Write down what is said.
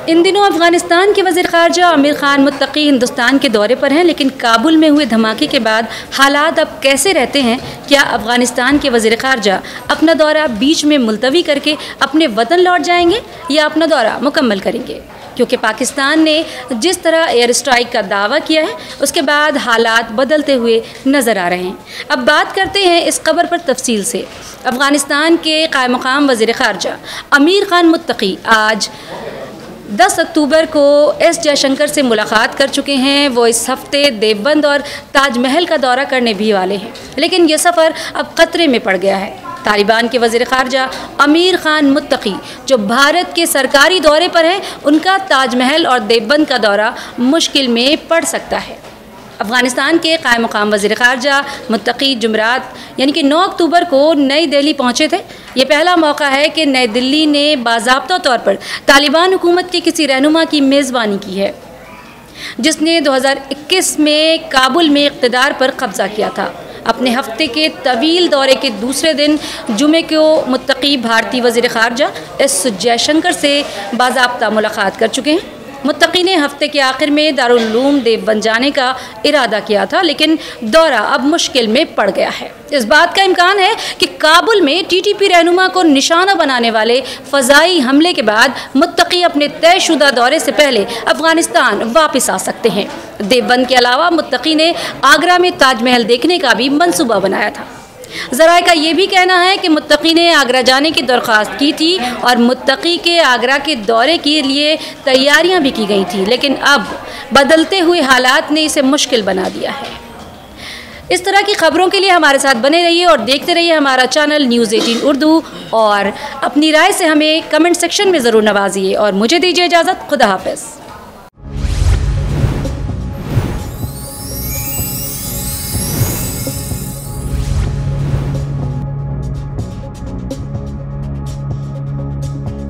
इन दिनों अफ़गानिस्तान के वज़ीर ख़ारजा आमिर ख़ान मुत्तकी हिंदुस्तान के दौरे पर हैं, लेकिन काबुल में हुए धमाके के बाद हालात अब कैसे रहते हैं? क्या अफ़गानिस्तान के वज़ीर ख़ारजा अपना दौरा बीच में मुलतवी करके अपने वतन लौट जाएंगे या अपना दौरा मुकम्मल करेंगे? क्योंकि पाकिस्तान ने जिस तरह एयर स्ट्राइक का दावा किया है उसके बाद हालात बदलते हुए नज़र आ रहे हैं। अब बात करते हैं इस खबर पर तफसील से। अफ़गानिस्तान के क़ायम मक़ाम वज़ीर ख़ारजा आमिर ख़ान मुत्तकी आज 10 अक्टूबर को एस जयशंकर से मुलाकात कर चुके हैं। वो इस हफ्ते देवबंद और ताजमहल का दौरा करने भी वाले हैं, लेकिन ये सफ़र अब ख़तरे में पड़ गया है। तालिबान के वज़ीर ख़ारजा आमिर ख़ान मुत्तकी जो भारत के सरकारी दौरे पर हैं, उनका ताजमहल और देवबंद का दौरा मुश्किल में पड़ सकता है। अफ़गानिस्तान के क़ायम मक़ाम वज़ीर ख़ारजा मुत्तकी जुमरात यानी कि 9 अक्टूबर को नई दिल्ली पहुँचे थे। ये पहला मौका है कि नई दिल्ली ने बाज़ाब्ता तौर पर तालिबान हुकूमत के किसी रहनुमा की मेज़बानी की है जिसने 2021 में काबुल में इक़्तिदार पर कब्ज़ा किया था। अपने हफ्ते के तवील दौरे के दूसरे दिन जुमे को मुत्तकी भारतीय वज़ीर ख़ारजा एस जयशंकर से बाज़ाब्ता मुलाकात कर चुके हैं। मुत्तकी ने हफ्ते के आखिर में दारुल उलूम देवबंद जाने का इरादा किया था, लेकिन दौरा अब मुश्किल में पड़ गया है। इस बात का इम्कान है कि काबुल में टीटीपी रहनुमा को निशाना बनाने वाले फ़ज़ाई हमले के बाद मुत्तकी अपने तयशुदा दौरे से पहले अफ़गानिस्तान वापस आ सकते हैं। देवबंद के अलावा मुत्तकी ने आगरा में ताजमहल देखने का भी मंसूबा बनाया था। ज़राए का ये भी कहना है कि मुत्तकी ने आगरा जाने की दरख्वास्त की थी और मुत्तकी के आगरा के दौरे के लिए तैयारियां भी की गई थी, लेकिन अब बदलते हुए हालात ने इसे मुश्किल बना दिया है। इस तरह की खबरों के लिए हमारे साथ बने रहिए और देखते रहिए हमारा चैनल न्यूज़ 18 उर्दू, और अपनी राय से हमें कमेंट सेक्शन में ज़रूर नवाजिए। और मुझे दीजिए इजाज़त। खुदा हाफ़िज़।